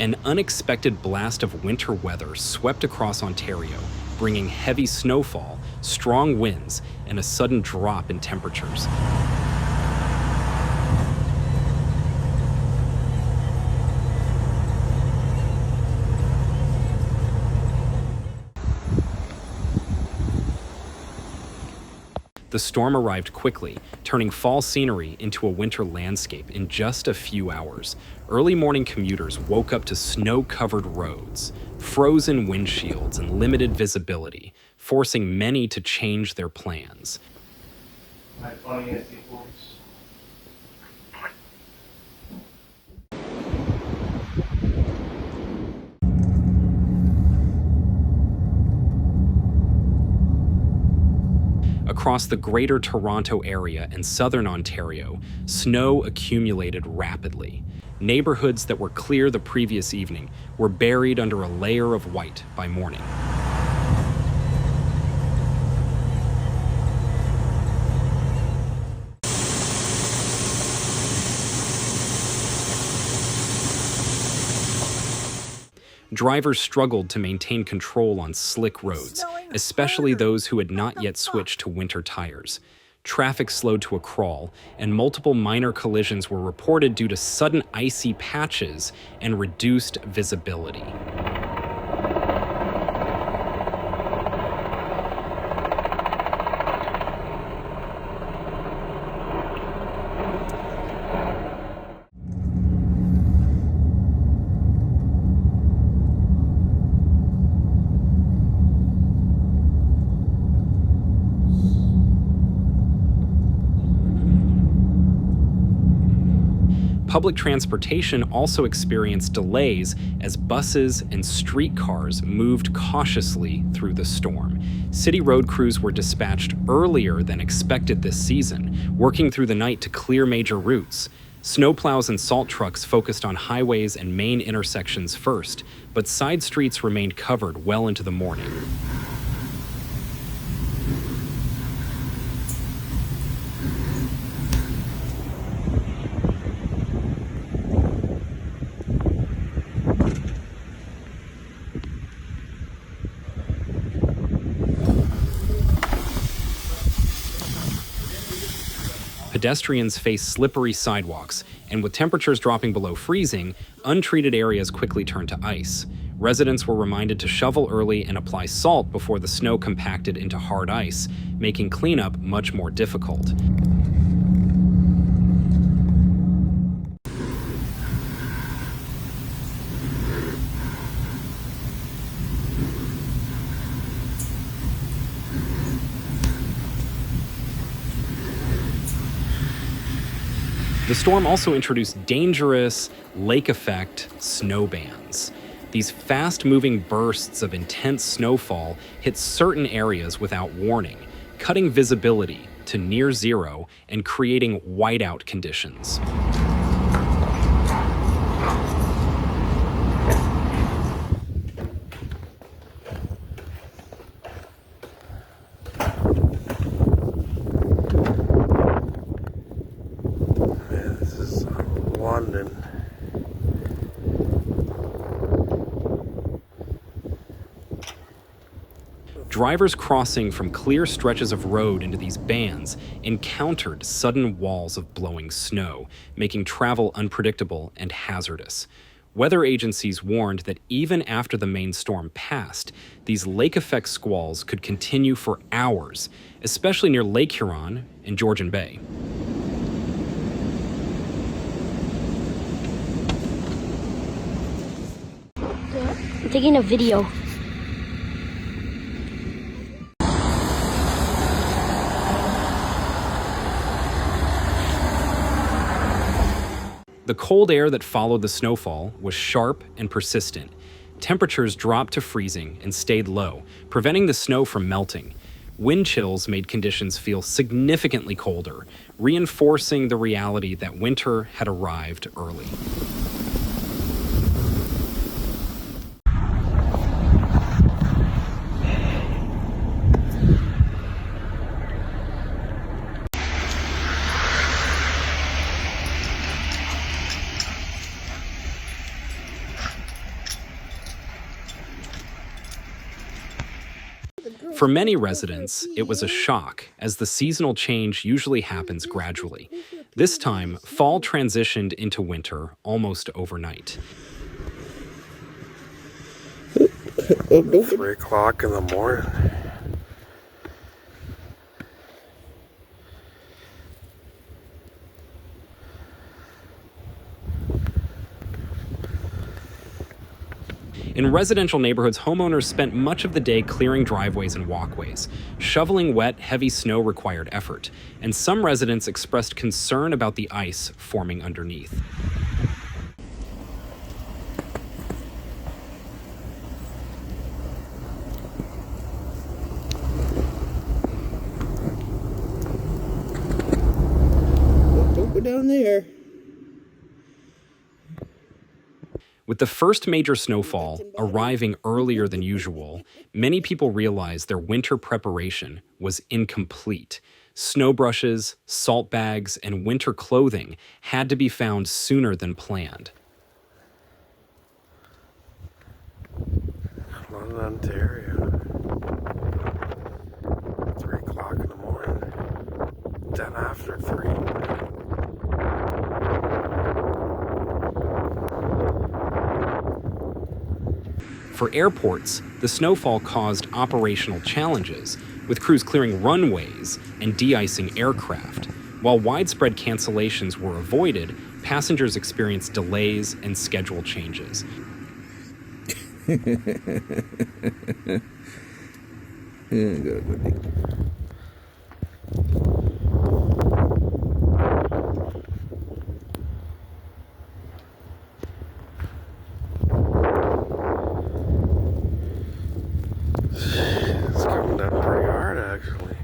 An unexpected blast of winter weather swept across Ontario, bringing heavy snowfall, strong winds, and a sudden drop in temperatures. The storm arrived quickly, turning fall scenery into a winter landscape in just a few hours. Early morning commuters woke up to snow-covered roads, frozen windshields, and limited visibility, forcing many to change their plans. Across the Greater Toronto Area and southern Ontario, snow accumulated rapidly. Neighborhoods that were clear the previous evening were buried under a layer of white by morning. Drivers struggled to maintain control on slick roads, especially those who had not yet switched to winter tires. Traffic slowed to a crawl, and multiple minor collisions were reported due to sudden icy patches and reduced visibility. Public transportation also experienced delays as buses and streetcars moved cautiously through the storm. City road crews were dispatched earlier than expected this season, working through the night to clear major routes. Snowplows and salt trucks focused on highways and main intersections first, but side streets remained covered well into the morning. Pedestrians face slippery sidewalks, and with temperatures dropping below freezing, untreated areas quickly turned to ice. Residents were reminded to shovel early and apply salt before the snow compacted into hard ice, making cleanup much more difficult. The storm also introduced dangerous, lake-effect snow bands. These fast-moving bursts of intense snowfall hit certain areas without warning, cutting visibility to near zero and creating whiteout conditions. London. Drivers crossing from clear stretches of road into these bands encountered sudden walls of blowing snow, making travel unpredictable and hazardous. Weather agencies warned that even after the main storm passed, these lake-effect squalls could continue for hours, especially near Lake Huron and Georgian Bay. I'm taking a video. The cold air that followed the snowfall was sharp and persistent. Temperatures dropped to freezing and stayed low, preventing the snow from melting. Wind chills made conditions feel significantly colder, reinforcing the reality that winter had arrived early. For many residents, it was a shock, as the seasonal change usually happens gradually. This time, fall transitioned into winter almost overnight. 3 o'clock in the morning. In residential neighborhoods, homeowners spent much of the day clearing driveways and walkways. Shoveling wet, heavy snow required effort, and some residents expressed concern about the ice forming underneath. Don't go down there. With the first major snowfall arriving earlier than usual, many people realized their winter preparation was incomplete. Snow brushes, salt bags, and winter clothing had to be found sooner than planned. London, Ontario. 3 o'clock in the morning. 10 after 3. For airports, the snowfall caused operational challenges, with crews clearing runways and de-icing aircraft. While widespread cancellations were avoided, passengers experienced delays and schedule changes. It's coming down pretty hard, actually.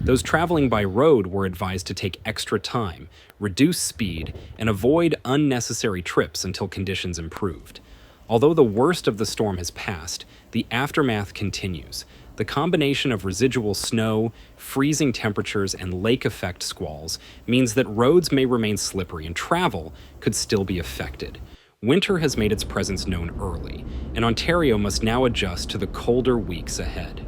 Those traveling by road were advised to take extra time, reduce speed, and avoid unnecessary trips until conditions improved. Although the worst of the storm has passed, the aftermath continues. The combination of residual snow, freezing temperatures, and lake effect squalls means that roads may remain slippery and travel could still be affected. Winter has made its presence known early, and Ontario must now adjust to the colder weeks ahead.